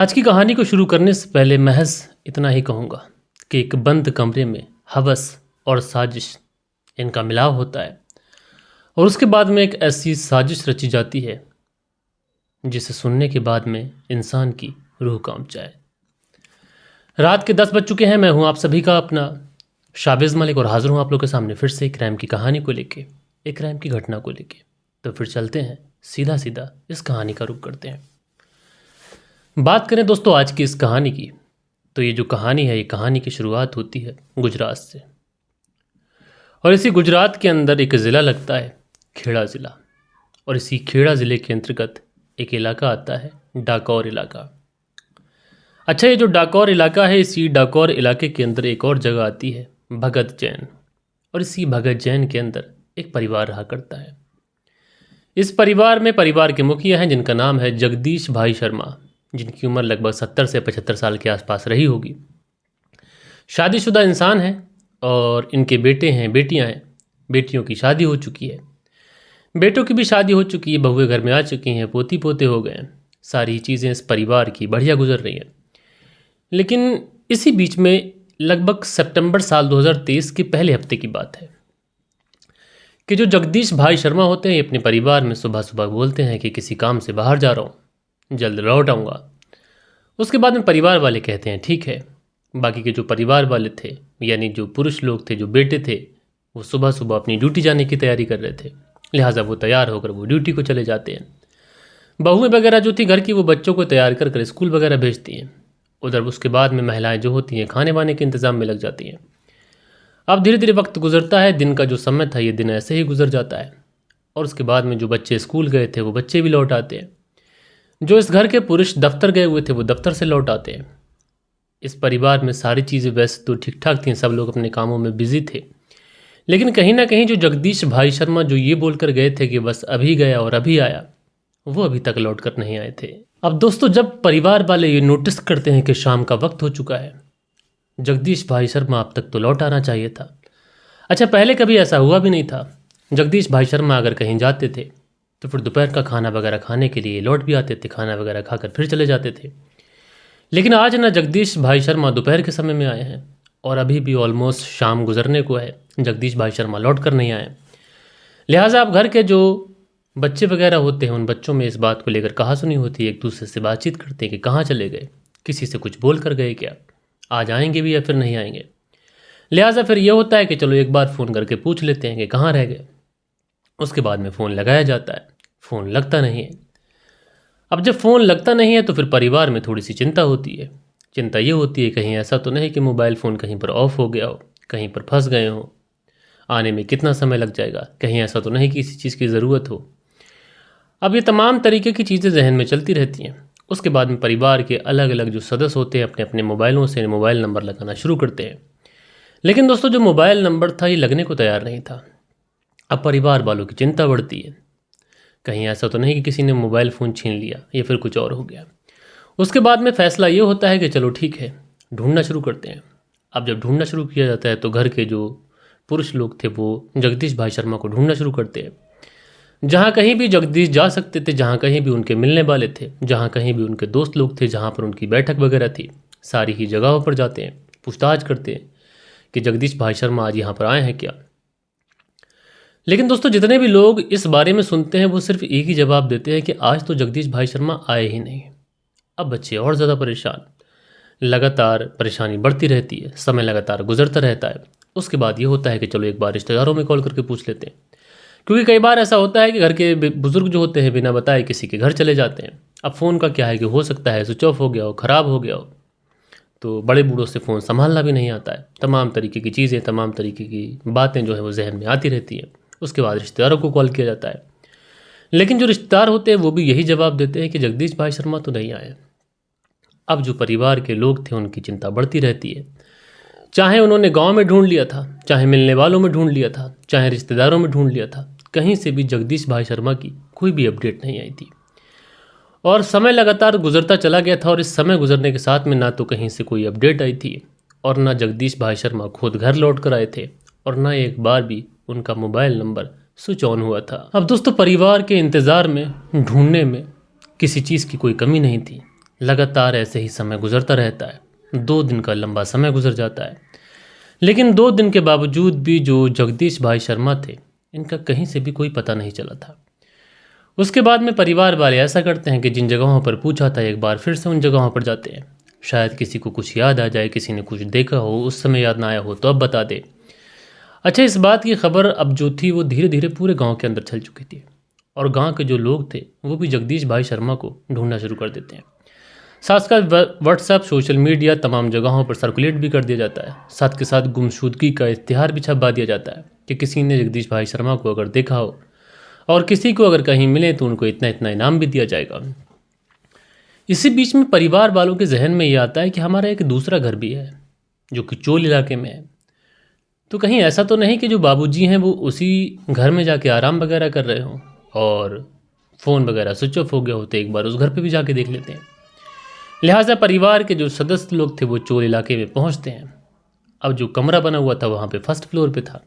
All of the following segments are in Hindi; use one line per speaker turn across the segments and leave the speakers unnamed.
आज की कहानी को शुरू करने से पहले महज इतना ही कहूँगा कि एक बंद कमरे में हवस और साजिश इनका मिलाव होता है और उसके बाद में एक ऐसी साजिश रची जाती है जिसे सुनने के बाद में इंसान की रूह कांप जाए। रात के 10 बज चुके हैं। मैं हूँ आप सभी का अपना शाबिज़ मलिक और हाजिर हूँ आप लोग के सामने फिर से एक क्राइम की कहानी को लेके, एक क्राइम की घटना को लेके। तो फिर चलते हैं, सीधा सीधा इस कहानी का रुख करते हैं। बात करें दोस्तों आज की इस कहानी की, तो ये जो कहानी है, ये कहानी की शुरुआत होती है गुजरात से। और इसी गुजरात के अंदर एक ज़िला लगता है खेड़ा ज़िला, और इसी खेड़ा ज़िले के अंतर्गत एक इलाका आता है डाकौर इलाका। अच्छा, ये जो डाकौर इलाका है, इसी डाकौर इलाके के अंदर एक और जगह आती है भगत जैन, और इसी भगत जैन के अंदर एक परिवार रहा करता है। इस परिवार में परिवार के मुखिया हैं जिनका नाम है जगदीश भाई शर्मा, जिनकी उम्र लगभग 70 से 75 साल के आसपास रही होगी। शादीशुदा इंसान हैं और इनके बेटे हैं, बेटियां हैं। बेटियों की शादी हो चुकी है, बेटों की भी शादी हो चुकी है, बहुएं घर में आ चुकी हैं, पोती पोते हो गए हैं। सारी चीज़ें इस परिवार की बढ़िया गुजर रही हैं। लेकिन इसी बीच में लगभग सितंबर साल 2023 के पहले हफ्ते की बात है कि जो जगदीश भाई शर्मा होते हैं, ये अपने परिवार में सुबह सुबह बोलते हैं कि किसी काम से बाहर जा रहा हूँ, जल्द लौट आऊँगा। उसके बाद में परिवार वाले कहते हैं ठीक है। बाकी के जो परिवार वाले थे, यानी जो पुरुष लोग थे, जो बेटे थे, वो सुबह सुबह अपनी ड्यूटी जाने की तैयारी कर रहे थे, लिहाजा वो तैयार होकर वो ड्यूटी को चले जाते हैं। बहुएं वगैरह जो थी घर की, वो बच्चों को तैयार कर कर स्कूल वगैरह भेजती हैं। उधर उसके बाद में महिलाएं जो होती हैं खाने वाने के इंतज़ाम में लग जाती हैं। अब धीरे धीरे वक्त गुजरता है, दिन का जो समय था ये दिन ऐसे ही गुजर जाता है। और उसके बाद में जो बच्चे स्कूल गए थे वो बच्चे भी लौट आते हैं। जो इस घर के पुरुष दफ्तर गए हुए थे वो दफ्तर से लौट आते हैं। इस परिवार में सारी चीज़ें वैसे तो ठीक ठाक थीं, सब लोग अपने कामों में बिजी थे, लेकिन कहीं ना कहीं जो जगदीश भाई शर्मा जो ये बोलकर गए थे कि बस अभी गया और अभी आया, वो अभी तक लौट कर नहीं आए थे। अब दोस्तों, जब परिवार वाले ये नोटिस करते हैं कि शाम का वक्त हो चुका है, जगदीश भाई शर्मा अब तक तो लौट आना चाहिए था। अच्छा, पहले कभी ऐसा हुआ भी नहीं था। जगदीश भाई शर्मा अगर कहीं जाते थे तो फिर दोपहर का खाना वगैरह खाने के लिए लौट भी आते थे, खाना वगैरह खाकर फिर चले जाते थे। लेकिन आज ना जगदीश भाई शर्मा दोपहर के समय में आए हैं और अभी भी ऑलमोस्ट शाम गुजरने को है, जगदीश भाई शर्मा लौट कर नहीं आए। लिहाजा अब घर के जो बच्चे वगैरह होते हैं, उन बच्चों में इस बात को लेकर कहासुनी होती है, एक दूसरे से बातचीत करते हैं कि कहाँ चले गए, किसी से कुछ बोल कर गए क्या, आज आएंगे भी या फिर नहीं आएंगे। लिहाजा फिर यह होता है कि चलो एक बार फ़ोन करके पूछ लेते हैं कि कहाँ रह गए। उसके बाद में फ़ोन लगाया जाता है, फ़ोन लगता नहीं है। अब जब फ़ोन लगता नहीं है तो फिर परिवार में थोड़ी सी चिंता होती है। चिंता ये होती है कहीं ऐसा तो नहीं कि मोबाइल फ़ोन कहीं पर ऑफ हो गया हो, कहीं पर फंस गए हो, आने में कितना समय लग जाएगा, कहीं ऐसा तो नहीं कि किसी चीज़ की ज़रूरत हो। अब ये तमाम तरीके की चीज़ें जहन में चलती रहती हैं। उसके बाद में परिवार के अलग अलग जो सदस्य होते हैं अपने अपने मोबाइलों से मोबाइल नंबर लगाना शुरू करते हैं। लेकिन दोस्तों, जो मोबाइल नंबर था ये लगने को तैयार नहीं था। अब परिवार वालों की चिंता बढ़ती है, कहीं ऐसा तो नहीं कि किसी ने मोबाइल फ़ोन छीन लिया या फिर कुछ और हो गया। उसके बाद में फ़ैसला ये होता है कि चलो ठीक है, ढूंढना शुरू करते हैं। अब जब ढूंढना शुरू किया जाता है तो घर के जो पुरुष लोग थे वो जगदीश भाई शर्मा को ढूंढना शुरू करते हैं। जहाँ कहीं भी जगदीश जा सकते थे, जहाँ कहीं भी उनके मिलने वाले थे, जहाँ कहीं भी उनके दोस्त लोग थे, जहाँ पर उनकी बैठक वगैरह थी, सारी ही जगहों पर जाते हैं, पूछताछ करते हैं कि जगदीश भाई शर्मा आज यहाँ पर आए हैं क्या। लेकिन दोस्तों, जितने भी लोग इस बारे में सुनते हैं वो सिर्फ एक ही जवाब देते हैं कि आज तो जगदीश भाई शर्मा आए ही नहीं। अब बच्चे और ज़्यादा परेशान, लगातार परेशानी बढ़ती रहती है, समय लगातार गुजरता रहता है। उसके बाद ये होता है कि चलो एक बार रिश्तेदारों में कॉल करके पूछ लेते हैं, क्योंकि कई बार ऐसा होता है कि घर के बुजुर्ग जो होते हैं बिना बताए किसी के घर चले जाते हैं। अब फ़ोन का क्या है कि हो सकता है स्विच ऑफ हो गया हो, ख़राब हो गया हो, तो बड़े बूढ़ों से फ़ोन संभालना भी नहीं आता है। तमाम तरीके की चीज़ें, तमाम तरीके की बातें जो है वो जहन में आती रहती हैं। उसके बाद रिश्तेदारों को कॉल किया जाता है, लेकिन जो रिश्तेदार होते हैं वो भी यही जवाब देते हैं कि जगदीश भाई शर्मा तो नहीं आए। अब जो परिवार के लोग थे उनकी चिंता बढ़ती रहती है। चाहे उन्होंने गांव में ढूंढ लिया था, चाहे मिलने वालों में ढूंढ लिया था, चाहे रिश्तेदारों में ढूंढ लिया था, कहीं से भी जगदीश भाई शर्मा की कोई भी अपडेट नहीं आई थी। और समय लगातार गुजरता चला गया था, और इस समय गुजरने के साथ में ना तो कहीं से कोई अपडेट आई थी और ना जगदीश भाई शर्मा खुद घर लौट कर आए थे, और ना एक बार भी उनका मोबाइल नंबर स्विच ऑन हुआ था। अब दोस्तों, परिवार के इंतज़ार में, ढूंढने में किसी चीज़ की कोई कमी नहीं थी, लगातार ऐसे ही समय गुजरता रहता है। 2 दिन का लंबा समय गुजर जाता है, लेकिन 2 दिन के बावजूद भी जो जगदीश भाई शर्मा थे, इनका कहीं से भी कोई पता नहीं चला था। उसके बाद में परिवार वाले ऐसा करते हैं कि जिन जगहों पर पूछा था एक बार फिर से उन जगहों पर जाते हैं। शायद किसी को कुछ याद आ जाए, किसी ने कुछ देखा हो, उस समय याद ना आया हो तो अब बता दे। अच्छा, इस बात की खबर अब जो थी वो धीरे धीरे पूरे गांव के अंदर चल चुकी थी, और गांव के जो लोग थे वो भी जगदीश भाई शर्मा को ढूंढना शुरू कर देते हैं। साथ साथ व्हाट्सएप, सोशल मीडिया, तमाम जगहों पर सर्कुलेट भी कर दिया जाता है। साथ के साथ गुमशुदगी का इश्तिहार भी छपवा दिया जाता है कि किसी ने जगदीश भाई शर्मा को अगर देखा हो और किसी को अगर कहीं मिले तो उनको इतना इतना इनाम भी दिया जाएगा। इसी बीच में परिवार वालों के जहन में ये आता है कि हमारा एक दूसरा घर भी है जो कि चोल इलाके में है। तो कहीं ऐसा तो नहीं कि जो बाबूजी हैं वो उसी घर में जाके आराम वगैरह कर रहे हों और फ़ोन वगैरह स्विच ऑफ हो गया हो, तो एक बार उस घर पे भी जाके देख लेते हैं। लिहाजा परिवार के जो सदस्य लोग थे वो चोल इलाके में पहुंचते हैं। अब जो कमरा बना हुआ था वहाँ पे फर्स्ट फ्लोर पे था,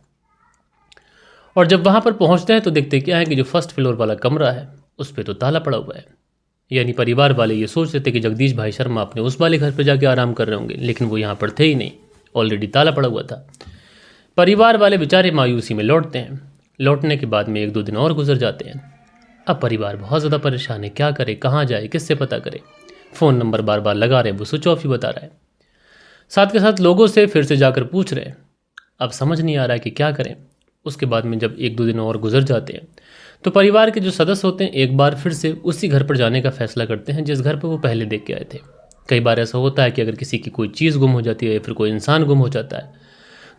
और जब वहाँ पर पहुँचते हैं तो देखते क्या है कि जो फर्स्ट फ्लोर वाला कमरा है उस पर तो ताला पड़ा हुआ है। यानी परिवार वाले ये सोच रहे थे कि जगदीश भाई शर्मा अपने उस वाले घर पर जाके आराम कर रहे होंगे, लेकिन वो यहाँ पर थे ही नहीं, ऑलरेडी ताला पड़ा हुआ था। परिवार वाले बेचारे मायूसी में लौटते हैं। लौटने के बाद में 1-2 दिन और गुजर जाते हैं। अब परिवार बहुत ज़्यादा परेशान है, क्या करे, कहाँ जाए, किससे पता करे। फ़ोन नंबर बार बार लगा रहे हैं, वो स्विच ऑफ ही बता रहा है। साथ के साथ लोगों से फिर से जाकर पूछ रहे हैं। अब समझ नहीं आ रहा है कि क्या करें। उसके बाद में जब 1-2 दिन और गुजर जाते हैं तो परिवार के जो सदस्य होते हैं एक बार फिर से उसी घर पर जाने का फैसला करते हैं जिस घर पर वो पहले देख के आए थे। कई बार ऐसा होता है कि अगर किसी की कोई चीज़ गुम हो जाती है या फिर कोई इंसान गुम हो जाता है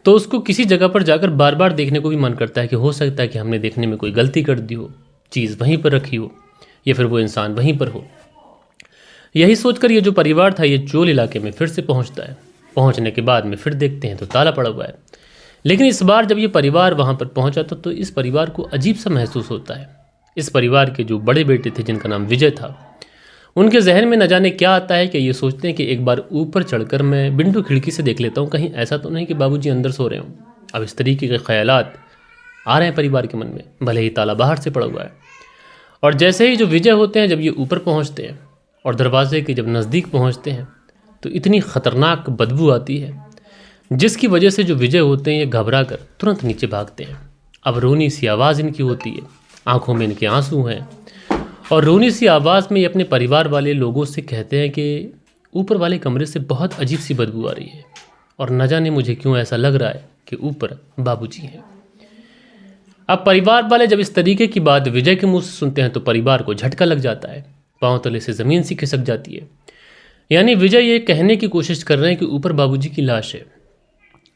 तो उसको किसी जगह पर जाकर बार बार देखने को भी मन करता है कि हो सकता है कि हमने देखने में कोई गलती कर दी हो, चीज़ वहीं पर रखी हो या फिर वो इंसान वहीं पर हो। यही सोचकर ये जो परिवार था ये चोल इलाके में फिर से पहुंचता है। पहुंचने के बाद में फिर देखते हैं तो ताला पड़ा हुआ है। लेकिन इस बार जब ये परिवार वहाँ पर पहुँचा तो इस परिवार को अजीब सा महसूस होता है। इस परिवार के जो बड़े बेटे थे जिनका नाम विजय था, उनके जहन में न जाने क्या आता है कि ये सोचते हैं कि एक बार ऊपर चढ़कर मैं विंडो खिड़की से देख लेता हूँ, कहीं ऐसा तो नहीं कि बाबूजी अंदर सो रहे हों। अब इस तरीके के ख्यालात आ रहे हैं परिवार के मन में, भले ही ताला बाहर से पड़ा हुआ है। और जैसे ही जो विजय होते हैं जब ये ऊपर पहुँचते हैं और दरवाजे के जब नज़दीक पहुँचते हैं तो इतनी ख़तरनाक बदबू आती है जिसकी वजह से जो विजय होते हैं ये घबरा कर तुरंत नीचे भागते हैं। अब रोनी सी आवाज़ इनकी होती है, आंखों में इनके आंसू हैं, और रोनी सी आवाज़ में ये अपने परिवार वाले लोगों से कहते हैं कि ऊपर वाले कमरे से बहुत अजीब सी बदबू आ रही है और न जाने मुझे क्यों ऐसा लग रहा है कि ऊपर बाबूजी हैं। अब परिवार वाले जब इस तरीके की बात विजय के मुंह से सुनते हैं तो परिवार को झटका लग जाता है, पांव तले से ज़मीन सी खिसक जाती है। यानी विजय ये कहने की कोशिश कर रहे हैं कि ऊपर बाबूजी की लाश है।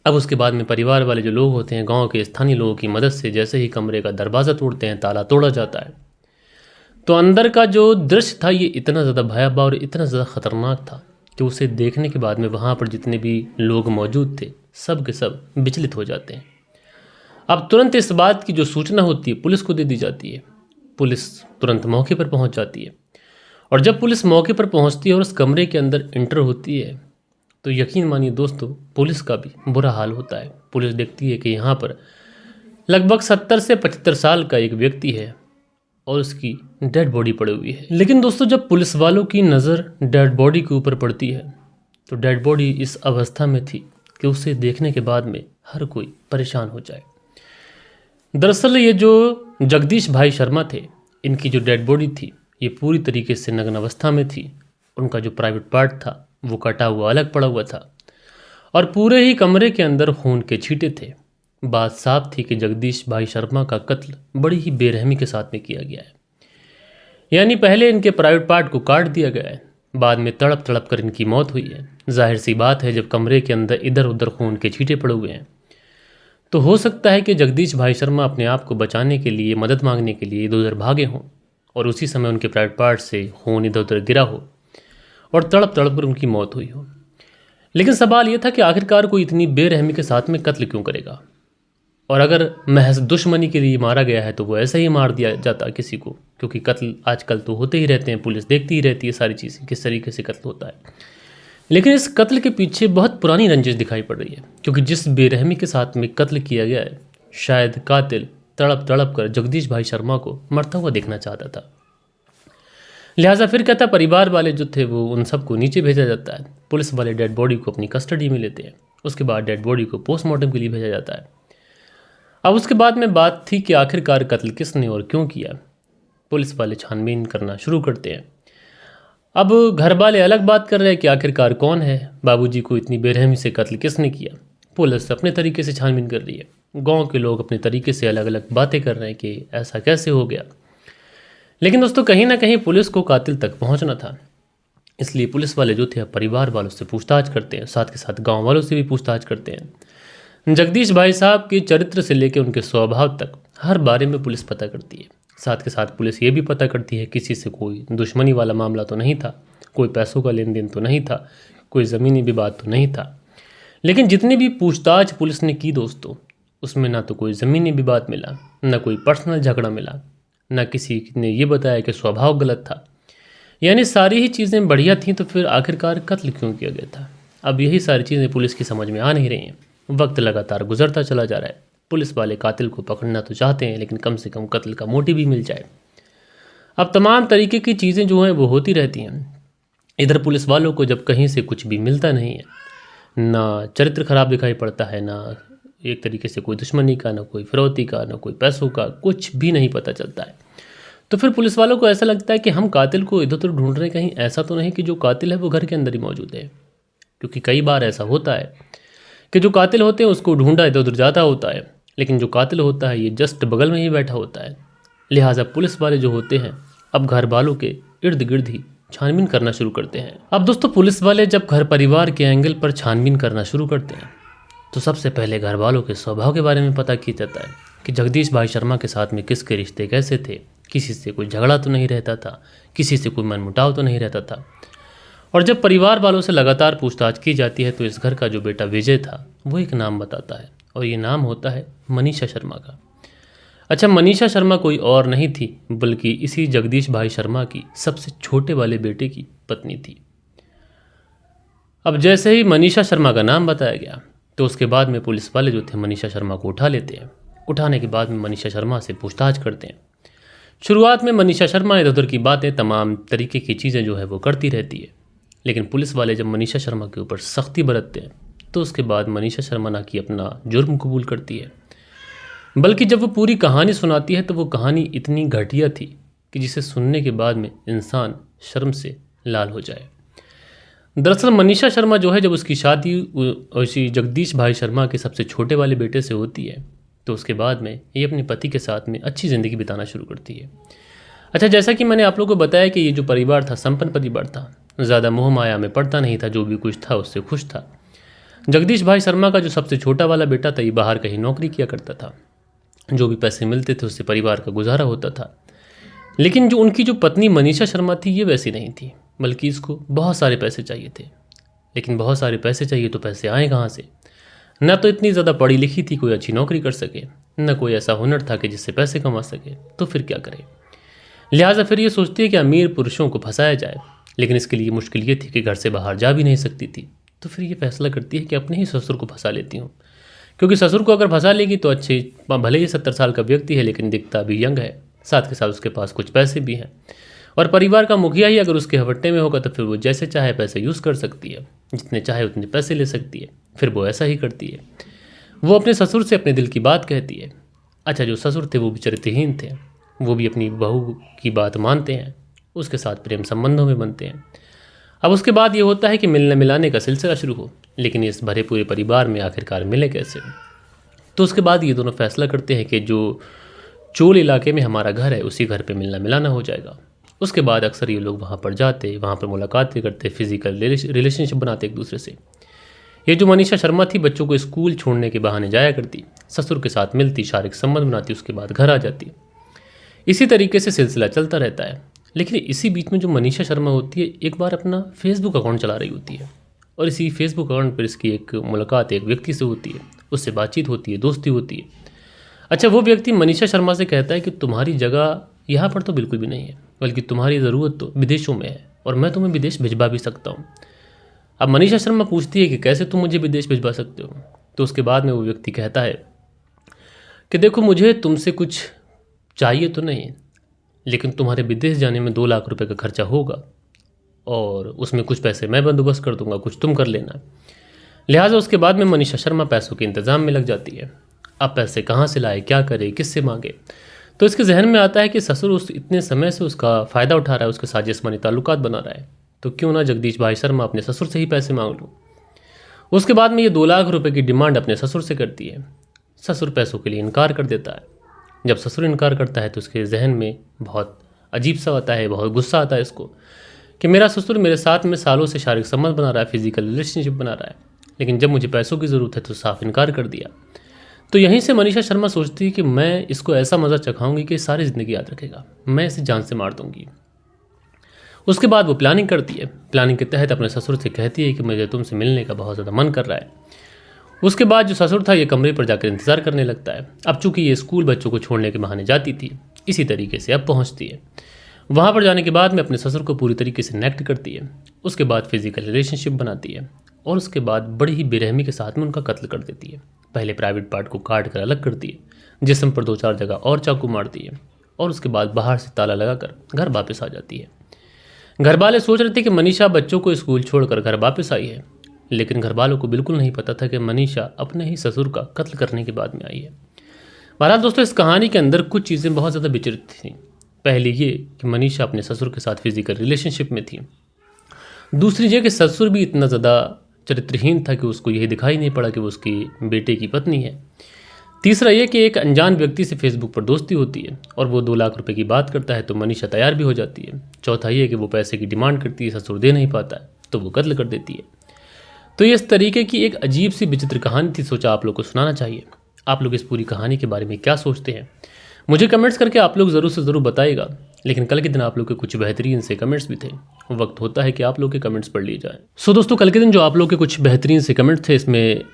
अब उसके बाद में परिवार वाले जो लोग होते हैं गांव के स्थानीय लोगों की मदद से जैसे ही कमरे का दरवाज़ा तोड़ते हैं, ताला तोड़ा जाता है, तो अंदर का जो दृश्य था ये इतना ज़्यादा भयावह और इतना ज़्यादा ख़तरनाक था कि उसे देखने के बाद में वहाँ पर जितने भी लोग मौजूद थे सब के सब विचलित हो जाते हैं। अब तुरंत इस बात की जो सूचना होती है पुलिस को दे दी जाती है। पुलिस तुरंत मौके पर पहुँच जाती है, और जब पुलिस मौके पर पहुँचती है और उस कमरे के अंदर इंटर होती है तो यकीन मानिए दोस्तों, पुलिस का भी बुरा हाल होता है। पुलिस देखती है कि यहाँ पर लगभग 70 से 75 साल का एक व्यक्ति है और उसकी डेड बॉडी पड़ी हुई है। लेकिन दोस्तों जब पुलिस वालों की नज़र डेड बॉडी के ऊपर पड़ती है तो डेड बॉडी इस अवस्था में थी कि उसे देखने के बाद में हर कोई परेशान हो जाए। दरअसल ये जो जगदीश भाई शर्मा थे, इनकी जो डेड बॉडी थी ये पूरी तरीके से नग्न अवस्था में थी। उनका जो प्राइवेट पार्ट था वो कटा हुआ अलग पड़ा हुआ था और पूरे ही कमरे के अंदर खून के छींटे थे। बात साफ थी कि जगदीश भाई शर्मा का कत्ल बड़ी ही बेरहमी के साथ में किया गया है। यानी पहले इनके प्राइवेट पार्ट को काट दिया गया है, बाद में तड़प तड़प कर इनकी मौत हुई है। जाहिर सी बात है जब कमरे के अंदर इधर उधर खून के छींटे पड़े हुए हैं तो हो सकता है कि जगदीश भाई शर्मा अपने आप को बचाने के लिए, मदद मांगने के लिए इधर उधर भागे हों और उसी समय उनके प्राइवेट पार्ट से खून इधर उधर गिरा हो और तड़प तड़प कर उनकी मौत हुई हो। लेकिन सवाल यह था कि आखिरकार कोई इतनी बेरहमी के साथ में कत्ल क्यों करेगा, और अगर महज दुश्मनी के लिए मारा गया है तो वो ऐसे ही मार दिया जाता किसी को, क्योंकि कत्ल आजकल तो होते ही रहते हैं, पुलिस देखती ही रहती है सारी चीज़ें किस तरीके से कत्ल होता है। लेकिन इस कत्ल के पीछे बहुत पुरानी रंजिश दिखाई पड़ रही है, क्योंकि जिस बेरहमी के साथ में कत्ल किया गया है शायद कातिल तड़प तड़प कर जगदीश भाई शर्मा को मरता हुआ देखना चाहता था। लिहाजा फिर कहता परिवार वाले जो थे वो उन सबको नीचे भेजा जाता है। पुलिस वाले डेड बॉडी को अपनी कस्टडी में लेते हैं। उसके बाद डेड बॉडी को पोस्टमार्टम के लिए भेजा जाता है। अब उसके बाद में बात थी कि आखिरकार कत्ल किसने और क्यों किया। पुलिस वाले छानबीन करना शुरू करते हैं। अब घर वाले अलग बात कर रहे हैं कि आखिरकार कौन है, बाबूजी को इतनी बेरहमी से कत्ल किसने किया। पुलिस अपने तरीके से छानबीन कर रही है। गांव के लोग अपने तरीके से अलग अलग बातें कर रहे हैं कि ऐसा कैसे हो गया। लेकिन दोस्तों कहीं ना कहीं पुलिस को कातिल तक पहुंचना था, इसलिए पुलिस वाले जो थे परिवार वालों से पूछताछ करते हैं, साथ के साथ गांव वालों से भी पूछताछ करते हैं। जगदीश भाई साहब के चरित्र से लेकर उनके स्वभाव तक हर बारे में पुलिस पता करती है। साथ के साथ पुलिस ये भी पता करती है किसी से कोई दुश्मनी वाला मामला तो नहीं था, कोई पैसों का लेन देन तो नहीं था, कोई ज़मीनी विवाद तो नहीं था। लेकिन जितनी भी पूछताछ पुलिस ने की दोस्तों, उसमें ना तो कोई ज़मीनी विवाद मिला, ना कोई पर्सनल झगड़ा मिला, ना किसी ने ये बताया कि स्वभाव गलत था। यानी सारी ही चीज़ें बढ़िया थीं, तो फिर आखिरकार कत्ल क्यों किया गया था। अब यही सारी चीज़ें पुलिस की समझ में आ नहीं रही हैं। वक्त लगातार गुजरता चला जा रहा है। पुलिस वाले कातिल को पकड़ना तो चाहते हैं, लेकिन कम से कम कत्ल का मोटिव भी मिल जाए। अब तमाम तरीके की चीज़ें जो हैं वो होती रहती हैं। इधर पुलिस वालों को जब कहीं से कुछ भी मिलता नहीं है, ना चरित्र खराब दिखाई पड़ता है, ना एक तरीके से कोई दुश्मनी का, ना कोई फिरौती का, ना कोई पैसों का, कुछ भी नहीं पता चलता है, तो फिर पुलिस वालों को ऐसा लगता है कि हम कातिल को इधर उधर ढूंढ रहे हैं, कहीं ऐसा तो नहीं कि जो कातिल है वो घर के अंदर ही मौजूद है। क्योंकि कई बार ऐसा होता है कि जो कातिल होते हैं उसको ढूंढा इधर उधर जाता होता है, लेकिन जो कातिल होता है ये जस्ट बगल में ही बैठा होता है। लिहाजा पुलिस वाले जो होते हैं अब घर वालों के इर्द गिर्द ही छानबीन करना शुरू करते हैं। अब दोस्तों पुलिस वाले जब घर परिवार के एंगल पर छानबीन करना शुरू करते हैं तो सबसे पहले घर वालों के स्वभाव के बारे में पता किया जाता है कि जगदीश भाई शर्मा के साथ में किसके रिश्ते कैसे थे, किसी से कोई झगड़ा तो नहीं रहता था, किसी से कोई मनमुटाव तो नहीं रहता था। और जब परिवार वालों से लगातार पूछताछ की जाती है तो इस घर का जो बेटा विजय था वो एक नाम बताता है, और ये नाम होता है मनीषा शर्मा का। अच्छा, मनीषा शर्मा कोई और नहीं थी बल्कि इसी जगदीश भाई शर्मा की सबसे छोटे वाले बेटे की पत्नी थी। अब जैसे ही मनीषा शर्मा का नाम बताया गया तो उसके बाद में पुलिस वाले जो थे मनीषा शर्मा को उठा लेते हैं। उठाने के बाद में मनीषा शर्मा से पूछताछ करते हैं। शुरुआत में मनीषा शर्मा इधर उधर की बातें, तमाम तरीके की चीज़ें जो है वो करती रहती है, लेकिन पुलिस वाले जब मनीषा शर्मा के ऊपर सख्ती बरतते हैं तो उसके बाद मनीषा शर्मा ना कि अपना जुर्म कबूल करती है, बल्कि जब वो पूरी कहानी सुनाती है तो वो कहानी इतनी घटिया थी कि जिसे सुनने के बाद में इंसान शर्म से लाल हो जाए। दरअसल मनीषा शर्मा जो है, जब उसकी शादी उसी जगदीश भाई शर्मा के सबसे छोटे वाले बेटे से होती है तो उसके बाद में ये अपने पति के साथ में अच्छी ज़िंदगी बिताना शुरू करती है। अच्छा, जैसा कि मैंने आप लोगों को बताया कि ये जो परिवार था संपन्न परिवार था, ज़्यादा मोह माया में पड़ता नहीं था, जो भी कुछ था उससे खुश था। जगदीश भाई शर्मा का जो सबसे छोटा वाला बेटा था ये बाहर कहीं नौकरी किया करता था, जो भी पैसे मिलते थे उससे परिवार का गुजारा होता था। लेकिन जो उनकी जो पत्नी मनीषा शर्मा थी ये वैसी नहीं थी, बल्कि इसको बहुत सारे पैसे चाहिए थे। लेकिन बहुत सारे पैसे चाहिए तो पैसे आए कहाँ से। न तो इतनी ज़्यादा पढ़ी लिखी थी कोई अच्छी नौकरी कर सके, न कोई ऐसा हुनर था कि जिससे पैसे कमा सके, तो फिर क्या करे। लिहाजा फिर ये सोचती है कि अमीर पुरुषों को फंसाया जाए, लेकिन इसके लिए मुश्किल ये थी कि घर से बाहर जा भी नहीं सकती थी। तो फिर ये फैसला करती है कि अपने ही ससुर को फंसा लेती हूँ, क्योंकि ससुर को अगर फंसा लेगी तो अच्छे, भले ही 70 साल का व्यक्ति है लेकिन दिखता भी यंग है, साथ के साथ उसके पास कुछ पैसे भी हैं, और परिवार का मुखिया ही अगर उसके हवट्टे में होगा तो फिर वो जैसे चाहे पैसे यूज़ कर सकती है, जितने चाहे उतने पैसे ले सकती है। फिर वो ऐसा ही करती है, वो अपने ससुर से अपने दिल की बात कहती है। अच्छा, जो ससुर थे वो भी चरित्रहीन थे, वो भी अपनी बहू की बात मानते हैं, उसके साथ प्रेम संबंधों में बनते हैं। अब उसके बाद ये होता है कि मिलने मिलाने का सिलसिला शुरू हो, लेकिन इस भरे पूरे परिवार में आखिरकार मिले कैसे। तो उसके बाद ये दोनों फैसला करते हैं कि जो चोल इलाके में हमारा घर है उसी घर पे मिलना मिलाना हो जाएगा। उसके बाद अक्सर ये लोग वहाँ पर जाते, वहाँ पर मुलाकातें करते, फिजिकल रिलेशनशिप बनाते एक दूसरे से। ये जो मनीषा शर्मा थी बच्चों को स्कूल छोड़ने के बहाने जाया करती, ससुर के साथ मिलती, शारीरिक संबंध बनाती, उसके बाद घर आ जाती। इसी तरीके से सिलसिला चलता रहता है। लेकिन इसी बीच में जो मनीषा शर्मा होती है एक बार अपना फेसबुक अकाउंट चला रही होती है, और इसी फेसबुक अकाउंट पर इसकी एक मुलाकात एक व्यक्ति से होती है, उससे बातचीत होती है, दोस्ती होती है। अच्छा, वो व्यक्ति मनीषा शर्मा से कहता है कि तुम्हारी जगह यहाँ पर तो बिल्कुल भी नहीं है, बल्कि तुम्हारी ज़रूरत तो विदेशों में है, और मैं तुम्हें विदेश भिजवा भी सकता हूँ। अब मनीषा शर्मा पूछती है कि कैसे तुम मुझे विदेश भिजवा सकते हो। तो उसके बाद में वो व्यक्ति कहता है कि देखो, मुझे तुमसे कुछ चाहिए तो नहीं, लेकिन तुम्हारे विदेश जाने में 2 लाख रुपए का खर्चा होगा और उसमें कुछ पैसे मैं बंदोबस्त कर दूंगा, कुछ तुम कर लेना। लिहाजा उसके बाद में मनीषा शर्मा पैसों के इंतज़ाम में लग जाती है। अब पैसे कहाँ से लाए, क्या करे, किससे मांगे? तो इसके जहन में आता है कि ससुर उस इतने समय से उसका फ़ायदा उठा रहा है, उसके साथ जिस्मानी ताल्लुकात बना रहा है, तो क्यों ना जगदीश भाई शर्मा अपने ससुर से ही पैसे मांग लूँ। उसके बाद में ये 2 लाख रुपए की डिमांड अपने ससुर से करती है। ससुर पैसों के लिए इनकार कर देता है। जब ससुर इनकार करता है तो उसके जहन में बहुत अजीब सा आता है, बहुत गुस्सा आता है इसको कि मेरा ससुर मेरे साथ में सालों से शारीरिक संबंध बना रहा है, फिजिकल रिलेशनशिप बना रहा है, लेकिन जब मुझे पैसों की ज़रूरत है तो साफ इनकार कर दिया। तो यहीं से मनीषा शर्मा सोचती है कि मैं इसको ऐसा मज़ा चखाऊंगी कि सारी ज़िंदगी याद रखेगा, मैं इसे जान से मार दूंगी। उसके बाद वो प्लानिंग करती है। प्लानिंग के तहत अपने ससुर से कहती है कि मुझे तुमसे मिलने का बहुत ज़्यादा मन कर रहा है। उसके बाद जो ससुर था ये कमरे पर जाकर इंतज़ार करने लगता है। अब चूंकि ये स्कूल बच्चों को छोड़ने के बहाने जाती थी, इसी तरीके से अब पहुंचती है। वहाँ पर जाने के बाद में अपने ससुर को पूरी तरीके से नेक्ट करती है। उसके बाद फिजिकल रिलेशनशिप बनाती है और उसके बाद बड़ी ही बेरहमी के साथ में उनका कत्ल कर देती है। पहले प्राइवेट पार्ट को काट कर अलग करती है, जिस्म पर 2-4 जगह और चाकू मारती है और उसके बाद बाहर से ताला लगाकर घर वापस आ जाती है। घर वाले सोच रहे थे कि मनीषा बच्चों को स्कूल छोड़कर घर वापस आई है, लेकिन घर वालों को बिल्कुल नहीं पता था कि मनीषा अपने ही ससुर का कत्ल करने के बाद में आई है। बहरहाल दोस्तों, इस कहानी के अंदर कुछ चीज़ें बहुत ज़्यादा विचित्र थीं। पहली ये कि मनीषा अपने ससुर के साथ फिजिकल रिलेशनशिप में थी। दूसरी ये कि ससुर भी इतना ज़्यादा चरित्रहीन था कि उसको यही दिखाई नहीं पड़ा कि वो उसकी बेटे की पत्नी है। तीसरा ये कि एक अनजान व्यक्ति से फेसबुक पर दोस्ती होती है और वो 2 लाख रुपए की बात करता है तो मनीषा तैयार भी हो जाती है। चौथा ये कि वो पैसे की डिमांड करती है, ससुर दे नहीं पाता है तो वो कत्ल कर देती है। तो ये इस तरीके की एक अजीब सी विचित्र कहानी थी, सोचा आप लोग को सुनाना चाहिए। आप लोग इस पूरी कहानी के बारे में क्या सोचते हैं मुझे कमेंट्स करके आप लोग ज़रूर से ज़रूर बताइएगा। लेकिन कल के दिन आप लोग के कुछ बेहतरीन से कमेंट्स भी थे, वक्त होता है कि आप लोग के कमेंट्स पढ़ लिए जाए। सो दोस्तों, कल के दिन जो आप लोग के कुछ बेहतरीन से कमेंट्स थे, इसमें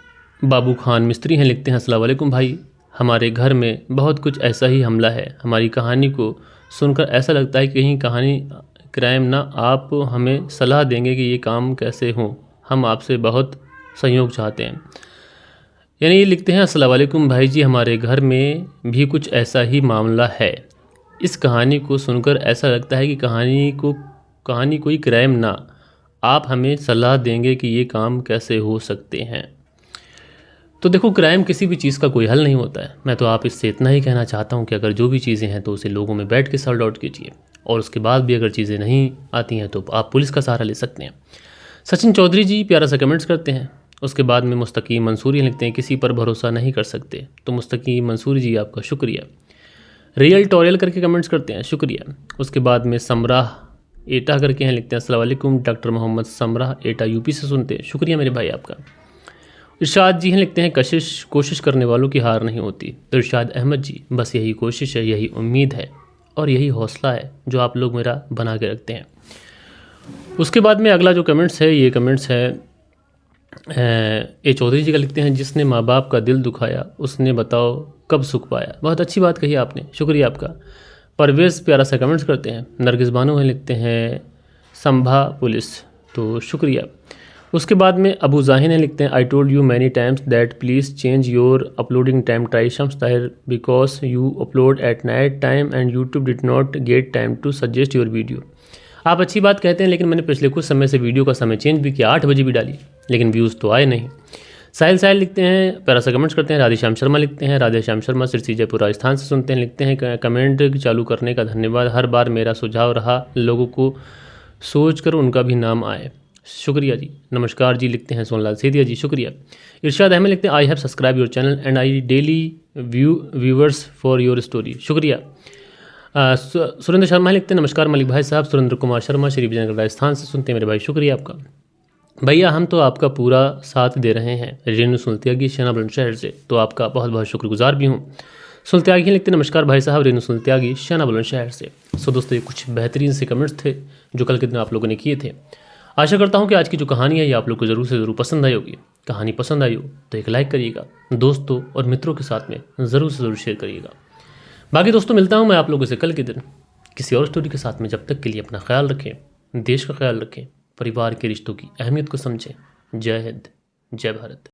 बाबू खान मिस्त्री हैं, लिखते हैं अस्सलाम वालेकुम भाई, हमारे घर में बहुत कुछ ऐसा ही हमला है। हमारी कहानी को सुनकर ऐसा लगता है कि कहीं कहानी क्राइम ना, आप हमें सलाह देंगे कि ये काम कैसे हो, हम आपसे बहुत सहयोग चाहते हैं। यानी ये लिखते हैं अस्सलाम वालेकुम भाई जी, हमारे घर में भी कुछ ऐसा ही मामला है। इस कहानी को सुनकर ऐसा लगता है कि कहानी कोई क्राइम ना, आप हमें सलाह देंगे कि ये काम कैसे हो सकते हैं। तो देखो, क्राइम किसी भी चीज़ का कोई हल नहीं होता है। मैं तो आप इससे इतना ही कहना चाहता हूँ कि अगर जो भी चीज़ें हैं तो उसे लोगों में बैठ के सॉल्व आउट कीजिए, और उसके बाद भी अगर चीज़ें नहीं आती हैं तो आप पुलिस का सहारा ले सकते हैं। सचिन चौधरी जी प्यारा सा कमेंट्स करते हैं। उसके बाद में मुस्तकीम मंसूरी लिखते हैं, किसी पर भरोसा नहीं कर सकते। तो मुस्तकीम मंसूरी जी आपका शुक्रिया। रियल टोरियल करके कमेंट्स करते हैं, शुक्रिया। उसके बाद में समराह एटा करके हैं, लिखते हैं अस्सलाम वालेकुम डॉक्टर मोहम्मद समराह एटा यूपी से सुनते हैं, शुक्रिया मेरे भाई आपका। इरशाद जी हैं, लिखते हैं कोशिश करने वालों की हार नहीं होती। तो इरशाद अहमद जी, बस यही कोशिश है, यही उम्मीद है और यही हौसला है जो आप लोग मेरा बना के रखते हैं। उसके बाद में अगला जो कमेंट्स है, ये कमेंट्स है ए चौधरी जी का, लिखते हैं जिसने माँ बाप का दिल दुखाया उसने बताओ कब सुख पाया। बहुत अच्छी बात कही आपने, शुक्रिया आपका। परवेज़ प्यारा सा कमेंट्स करते हैं। नरगिस बानो हैं, लिखते हैं संभा पुलिस, तो शुक्रिया। उसके बाद में अबू जाहिन हैं, लिखते हैं I told you many times that please change your uploading time, try Shams Tahir, because you upload at night time and YouTube did not get time to suggest your video. आप अच्छी बात कहते हैं, लेकिन मैंने पिछले कुछ समय से वीडियो का समय चेंज भी किया, 8 बजे भी डाली, लेकिन व्यूज़ तो आए नहीं। साहिल लिखते हैं, प्यारा सा कमेंट्स करते हैं। राधे श्याम शर्मा लिखते हैं, राधे श्याम शर्मा सिरसी जयपुर राजस्थान से सुनते हैं, लिखते हैं कमेंट चालू करने का धन्यवाद, हर बार मेरा सुझाव रहा लोगों को सोच कर उनका भी नाम आए, शुक्रिया जी। नमस्कार जी, लिखते हैं सोनलाल सेदिया जी, शुक्रिया। इरशाद अहमद लिखते हैं I have subscribe your channel and I daily viewers for your story, शुक्रिया। सुरेंद्र शर्मा लिखते हैं नमस्कार मलिक भाई साहब, सुरेंद्र कुमार शर्मा श्री विजयनगर राजस्थान से सुनते हैं मेरे भाई, शुक्रिया आपका। भैया हम तो आपका पूरा साथ दे रहे हैं, रेणु सुल्तियागी शेना बुलंदशहर से, तो आपका बहुत बहुत शुक्रगुजार भी हूँ। सुल्तियागी लिखते हैं नमस्कार भाई साहब, रेणु सुल्तियागी शेना बुलंदशहर से। सो दोस्तों, ये कुछ बेहतरीन से कमेंट्स थे जो कल के दिन आप लोगों ने किए थे। आशा करता हूँ कि आज की जो कहानी है ये आप लोग को ज़रूर से ज़रूर पसंद आई होगी। कहानी पसंद आई हो तो एक लाइक करिएगा, दोस्तों और मित्रों के साथ में ज़रूर से ज़रूर शेयर करिएगा। बाकी दोस्तों, मिलता हूँ मैं आप लोगों से कल के दिन किसी और स्टोरी के साथ में। जब तक के लिए अपना ख्याल रखें, देश का ख्याल रखें, परिवार के रिश्तों की अहमियत को समझें। जय हिंद, जय भारत।